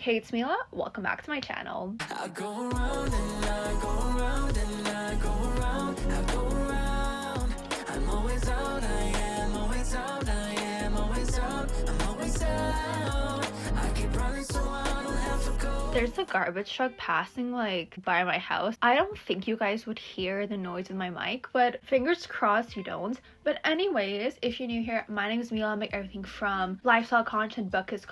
Hey, it's Mila. Welcome back to my channel. I go around and I go around and I go around, I go around. I'm always out, I am always out, I am always out, I'm always out. I keep running so I don't have to go. There's a garbage truck passing like by my house. I don't think you guys would hear the noise in my mic, but fingers crossed you don't. But anyways, if you're new here, my name is Mila. I make everything from lifestyle content, bookish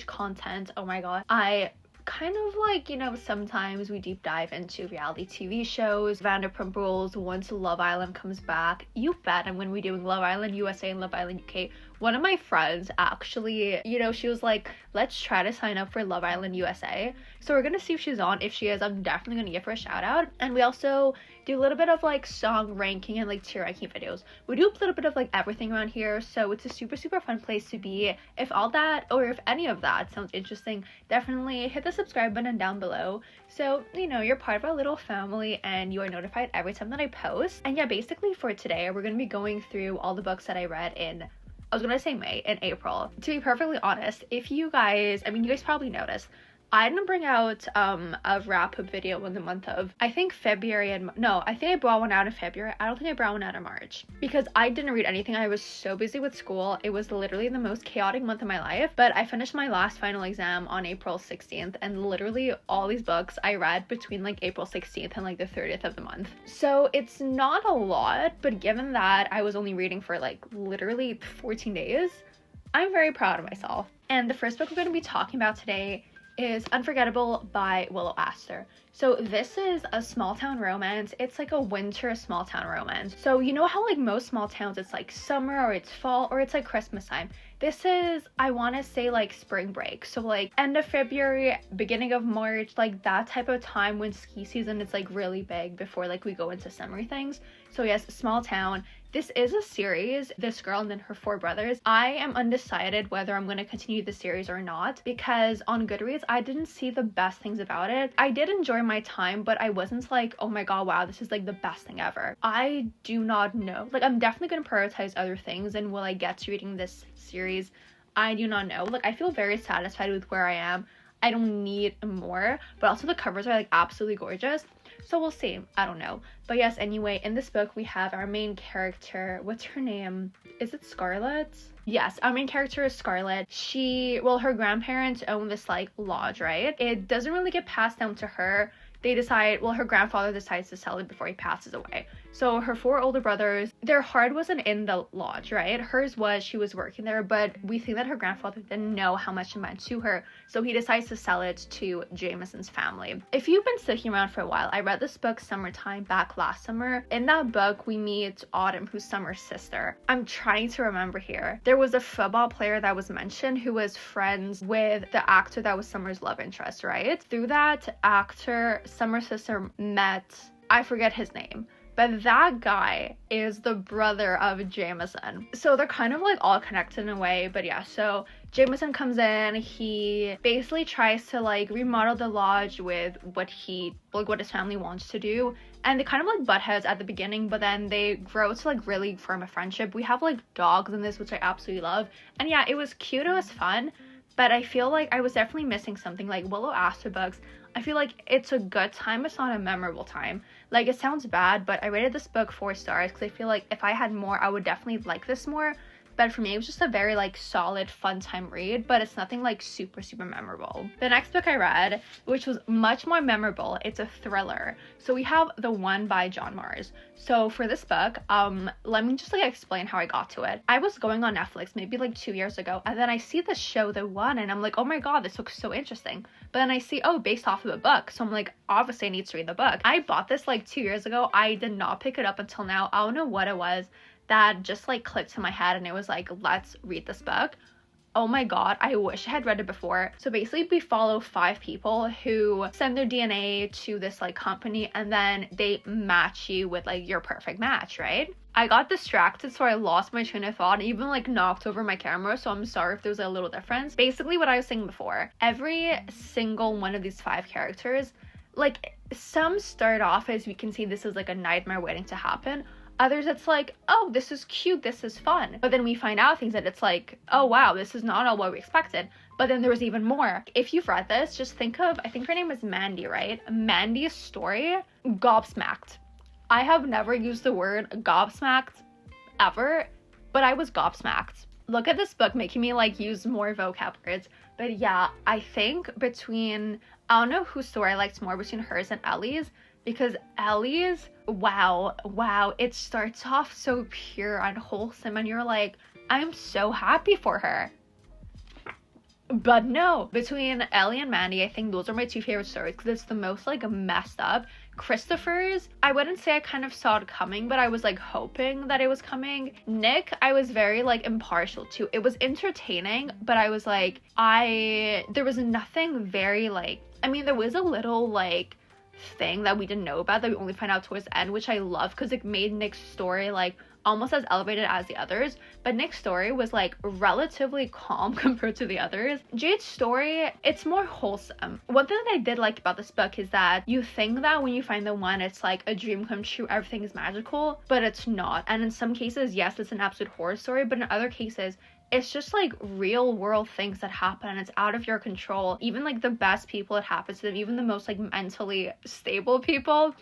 content. Oh my god. I kind of like, sometimes we deep dive into reality TV shows, Vanderpump Rules, once Love Island comes back. You bet I'm gonna be doing Love Island USA and Love Island UK. One of my friends actually, she was like, let's try to sign up for Love Island USA. So we're gonna see if she's on. If she is, I'm definitely gonna give her a shout out. And we also do a little bit of like song ranking and like tier ranking videos. We do a little bit of like everything around here, so it's a super fun place to be. If all that or if any of that sounds interesting, definitely hit the subscribe button down below, so you're part of our little family and you are notified every time that I post. And yeah, basically for today we're gonna be going through all the books that I read in, I was gonna say May, in April. To be perfectly honest, if you guys, you guys probably noticed, I didn't bring out a wrap-up video in the month of, I think February and, no, I think I brought one out in February. I don't think I brought one out in March because I didn't read anything. I was so busy with school. It was literally the most chaotic month of my life, but I finished my last final exam on April 16th, and literally all these books I read between like April 16th and like the 30th of the month. So it's not a lot, but given that I was only reading for like literally 14 days, I'm very proud of myself. And the first book we're going to be talking about today is Unforgettable by Willow Astor. So this is a small town romance. It's like a winter small town romance. So you know how like most small towns it's like summer or it's fall or it's like Christmas time. This is, I want to say, like spring break. So like end of February, beginning of March, like that type of time when ski season is like really big before like we go into summery things. So yes, small town. This is a series, this girl and then her 4 brothers. I am undecided whether I'm going to continue the series or not because on Goodreads, I didn't see the best things about it. I did enjoy my time, but I wasn't like, oh my god, wow, this is like the best thing ever. I do not know. Like, I'm definitely going to prioritize other things, and will I get to reading this series? I do not know. Like, I feel very satisfied with where I am. I don't need more, but also the covers are like absolutely gorgeous. So we'll see. I don't know. But yes, anyway, in this book we have our main character. What's her name? Is it Scarlett? Yes, our main character is Scarlett. Her grandparents own this like lodge, right? It doesn't really get passed down to her. Her grandfather decides to sell it before he passes away. So her 4 older brothers, their heart wasn't in the lodge, right? Hers was, she was working there, but we think that her grandfather didn't know how much it meant to her, so he decides to sell it to Jameson's family. If you've been sticking around for a while, I read this book Summertime back last summer. In that book, we meet Autumn, who's Summer's sister. I'm trying to remember here. There was a football player that was mentioned who was friends with the actor that was Summer's love interest, right? Through that actor, Summer's sister met, I forget his name, but that guy is the brother of Jameson. So they're kind of like all connected in a way. But yeah, so Jameson comes in, he basically tries to like remodel the lodge with what his family wants to do. And they kind of like butt heads at the beginning, but then they grow to like really form a friendship. We have like dogs in this, which I absolutely love. And yeah, it was cute, it was fun. But I feel like I was definitely missing something. Like Willow Astor books, I feel like it's a good time, it's not a memorable time. Like, it sounds bad, but I rated this book 4 stars because I feel like if I had more, I would definitely like this more. But for me, it was just a very like solid, fun time read, but it's nothing like super memorable. The next book I read, which was much more memorable, it's a thriller. So we have The One by John Mars. So for this book, let me just like explain how I got to it. I was going on Netflix maybe like 2 years ago, and then I see the show The One, and I'm like, oh my god, this looks so interesting. But then I see, oh, based off of a book, so I'm like, obviously I need to read the book. I bought this like 2 years ago. I did not pick it up until now. I don't know what it was that just like clicked in my head, and it was like, let's read this book. Oh my god, I wish I had read it before. So basically we follow 5 people who send their DNA to this like company, and then they match you with like your perfect match, right? I got distracted, so I lost my train of thought and even like knocked over my camera, so I'm sorry if there was a little difference. Basically what I was saying before, every single one of these 5 characters, like some start off as we can see this is like a nightmare waiting to happen. Others, it's like, oh, this is cute, this is fun. But then we find out things that it's like, oh wow, this is not all what we expected. But then there was even more. If you've read this, just think of, I think her name is Mandy, right? Mandy's story, gobsmacked. I have never used the word gobsmacked ever, but I was gobsmacked. Look at this book making me like use more vocab words. But yeah, I think between, I don't know whose story I liked more between hers and Ellie's, because Ellie's, wow, it starts off so pure and wholesome and you're like, I'm so happy for her. But no, between Ellie and Mandy, I think those are my two favorite stories because it's the most like messed up. Christopher's, I wouldn't say I kind of saw it coming, but I was like hoping that it was coming. Nick, I was very like impartial to. It was entertaining, but I was like, there was nothing very like, I mean, there was a little like thing that we didn't know about that we only find out towards the end, which I love because it made Nick's story like almost as elevated as the others, but Nick's story was like relatively calm compared to the others. Jade's story, it's more wholesome. One thing that I did like about this book is that you think that when you find the one, it's like a dream come true, everything is magical, but it's not. And in some cases, yes, it's an absolute horror story, but in other cases, it's just like real world things that happen and it's out of your control. Even like the best people, it happens to them, even the most like mentally stable people.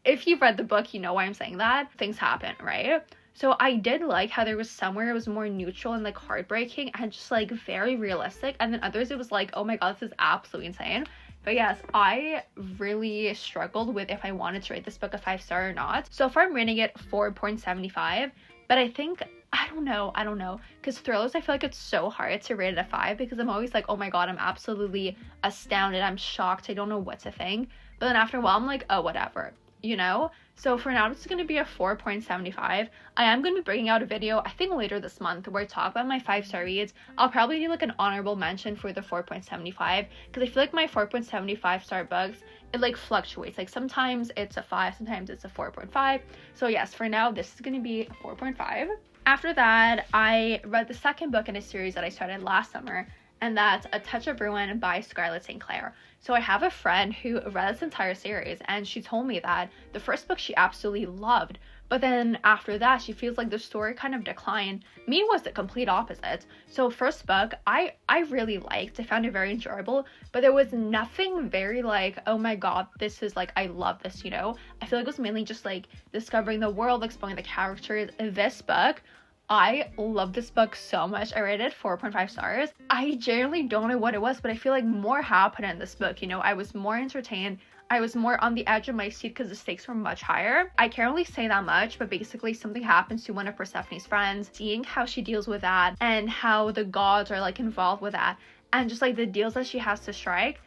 If you've read the book, you know why I'm saying that. Things happen, right? So I did like how there was somewhere it was more neutral and like heartbreaking and just like very realistic. And then others it was like, oh my god, this is absolutely insane. But yes, I really struggled with if I wanted to rate this book a 5-star or not. So far I'm rating it 4.75. But I think, I don't know. Because thrillers, I feel like it's so hard to rate it a 5 because I'm always like, oh my god, I'm absolutely astounded. I'm shocked. I don't know what to think. But then after a while, I'm like, oh, whatever. You know? So for now, it's going to be a 4.75. I am going to be bringing out a video, I think later this month, where I talk about my 5-star reads. I'll probably do like an honorable mention for the 4.75 because I feel like my 4.75 star books, it like fluctuates. Like sometimes it's a 5, sometimes it's a 4.5. So yes, for now, this is going to be a 4.5. After that, I read the second book in a series that I started last summer, and that's A Touch of Ruin by Scarlett St. Clair. So I have a friend who read this entire series, and she told me that the first book she absolutely loved, but then after that she feels like the story kind of declined. Me was the complete opposite. So first book I really liked. I found it very enjoyable, but there was nothing very like, oh my god, this is like, I love this, you know? I feel like it was mainly just like discovering the world, exploring the characters. This book, I love this book so much. I rated 4.5 stars. I genuinely don't know what it was, but I feel like more happened in this book. You know, I was more entertained. I was more on the edge of my seat because the stakes were much higher. I can't really say that much, but basically something happens to one of Persephone's friends. Seeing how she deals with that and how the gods are like involved with that and just like the deals that she has to strike,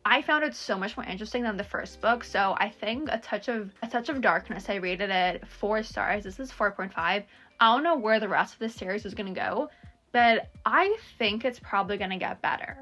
I found it so much more interesting than the first book. So I think a touch of darkness, I rated it 4 stars. This is 4.5. I don't know where the rest of this series is going to go, but I think it's probably going to get better.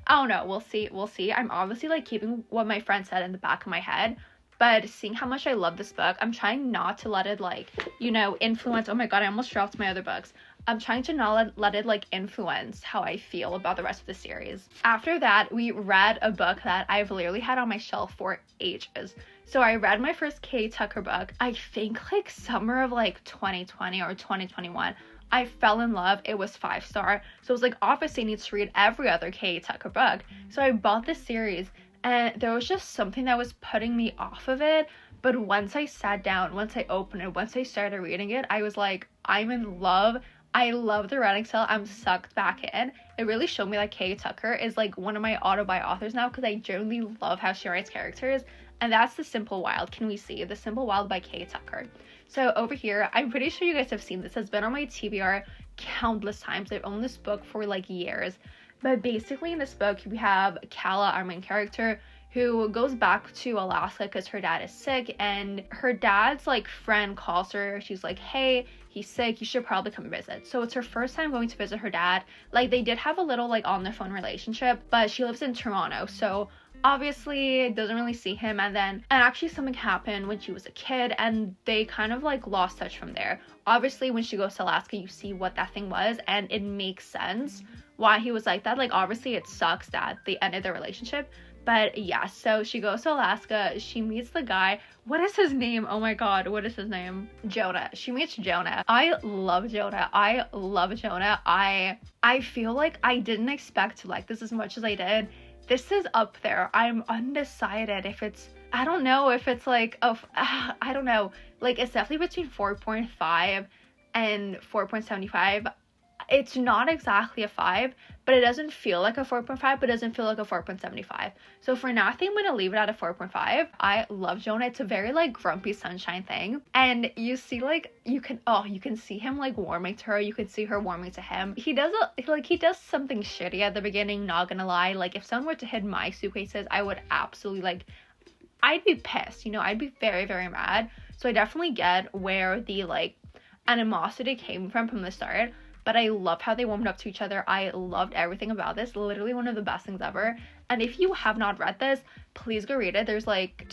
I don't know. We'll see. I'm obviously like keeping what my friend said in the back of my head, but seeing how much I love this book, I'm trying not to let it like, you know, influence. Oh my god, I almost dropped my other books. I'm trying to not let it like influence how I feel about the rest of the series. After that, we read a book that I've literally had on my shelf for ages. So I read my first K. Tucker book, I think like summer of like 2020 or 2021. I fell in love. It was 5-star. So it was like, obviously I need to read every other K. Tucker book. So I bought this series and there was just something that was putting me off of it. But once I sat down, once I opened it, once I started reading it, I was like, I'm in love. I love the writing style. I'm sucked back in. It really showed me that K. Tucker is like one of my auto-buy authors now because I genuinely love how she writes characters. And that's The Simple Wild. Can we see? The Simple Wild by K. Tucker. So over here, I'm pretty sure you guys have seen this. It's been on my TBR countless times. I've owned this book for like years. But basically in this book, we have Kala, our main character, who goes back to Alaska because her dad is sick, and her dad's like friend calls her. She's like, hey, he's sick, you should probably come visit. So it's her first time going to visit her dad. Like they did have a little like on the phone relationship, but she lives in Toronto, so obviously doesn't really see him. And actually something happened when she was a kid and they kind of like lost touch from there. Obviously when she goes to Alaska, you see what that thing was and it makes sense why he was like that. Like, obviously it sucks that they ended their relationship, but yeah, so she goes to Alaska, she meets the guy. What is his name? Oh my god, what is his name? Jonah. She meets Jonah. I love Jonah. I love Jonah. I feel like I didn't expect to like this as much as I did. This is up there. I'm undecided if it's, I don't know if it's like, I don't know. Like, it's definitely between 4.5 and 4.75. It's not exactly a 5, but it doesn't feel like a 4.5, but it doesn't feel like a 4.75. So for now, I think I'm going to leave it at a 4.5. I love Jonah. It's a very, like, grumpy sunshine thing. And you see, like, you can see him, like, warming to her. You can see her warming to him. He does something shitty at the beginning, not gonna lie. Like, if someone were to hit my suitcases, I would absolutely, like, I'd be pissed, you know? I'd be very, very mad. So I definitely get where the, like, animosity came from the start. But I love how they warmed up to each other. I loved everything about this. Literally one of the best things ever. And if you have not read this, please go read it. There's like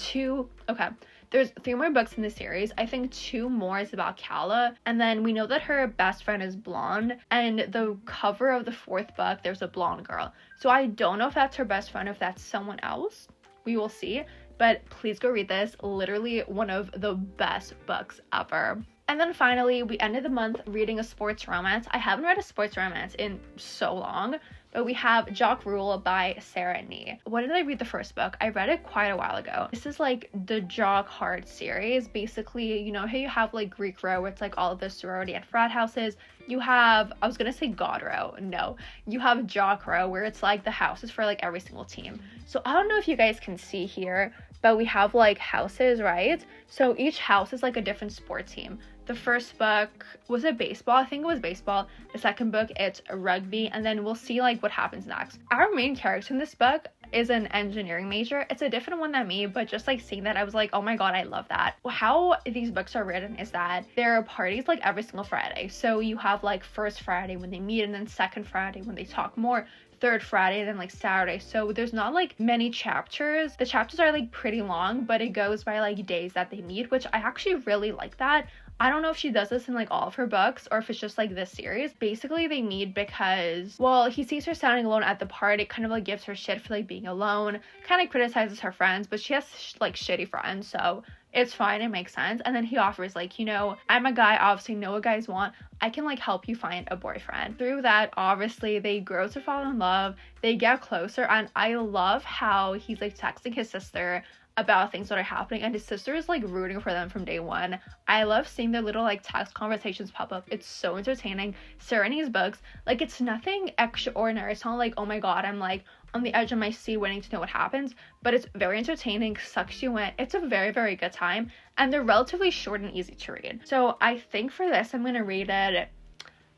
there's 3 more books in the series. I think 2 more is about Kala. And then we know that her best friend is blonde. And the cover of the 4th book, there's a blonde girl. So I don't know if that's her best friend, if that's someone else. We will see. But please go read this. Literally one of the best books ever. And then finally, we ended the month reading a sports romance. I haven't read a sports romance in so long, but we have Jock Rule by Sarah Nee. When did I read the first book? I read it quite a while ago. This is like the Jock Heart series. Basically, you know how you have like Greek Row, where it's like all of the sorority and frat houses. You have, I was gonna say God Row. No, you have Jock Row, where it's like the houses for like every single team. So I don't know if you guys can see here, but we have like houses, right? So each house is like a different sports team. The first book, was it baseball? I think it was baseball. The second book, it's rugby, and then we'll see like what happens next. Our main character in this book is an engineering major. It's a different one than me, but just like seeing that, I was like, oh my god, I love that. How these books are written is that there are parties like every single Friday. So you have like first Friday when they meet, and then second Friday when they talk more, third Friday, and then like Saturday. So there's not like many chapters. The chapters are like pretty long, but it goes by like days that they meet, which I actually really like that. I don't know if she does this in like all of her books or if it's just like this series. Basically they meet because, well, he sees her standing alone at the party, kind of like gives her shit for like being alone, kind of criticizes her friends, but she has like shitty friends, so it's fine, it makes sense. And then he offers like, you know, I'm a guy, obviously know what guys want, I can like help you find a boyfriend. Through that, obviously they grow to fall in love, they get closer, and I love how he's like texting his sister about things that are happening, and his sister is like rooting for them from day one. I love seeing their little like text conversations pop up. It's so entertaining. Serene's books, like, it's nothing extraordinary. It's not like, oh my god, I'm like on the edge of my seat waiting to know what happens, but it's very entertaining, sucks you in. It's a very, very good time, and they're relatively short and easy to read. So I think for this I'm gonna rate it,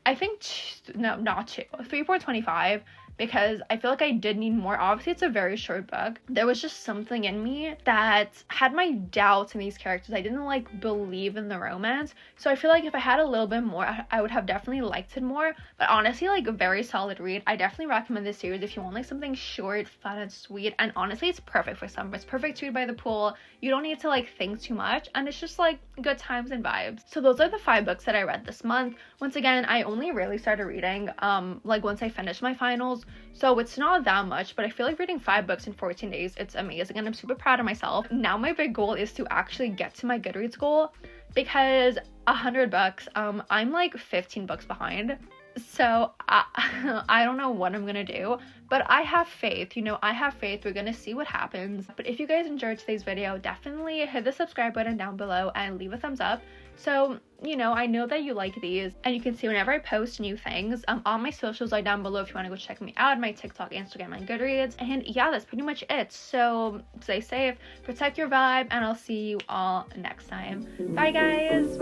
I think no, not 2, 3.25, because I feel like I did need more. Obviously, it's a very short book. There was just something in me that had my doubts in these characters. I didn't like believe in the romance. So I feel like if I had a little bit more, I would have definitely liked it more. But honestly, like, a very solid read. I definitely recommend this series if you want like something short, fun, and sweet. And honestly, it's perfect for summer. It's perfect to read by the pool. You don't need to like think too much, and it's just like good times and vibes. So those are the 5 books that I read this month. Once again, I only really started reading like once I finished my finals. So it's not that much, but I feel like reading 5 books in 14 days, it's amazing, and I'm super proud of myself. Now my big goal is to actually get to my Goodreads goal, because 100 books, I'm like 15 books behind. So I don't know what I'm gonna do, but I have faith, you know, I have faith. We're gonna see what happens. But if you guys enjoyed today's video, definitely hit the subscribe button down below and leave a thumbs up. So, you know, I know that you like these, and you can see whenever I post new things. All my socials are down below if you want to go check me out, my TikTok, Instagram, and Goodreads. And yeah, that's pretty much it. So stay safe, protect your vibe, and I'll see you all next time. Bye guys.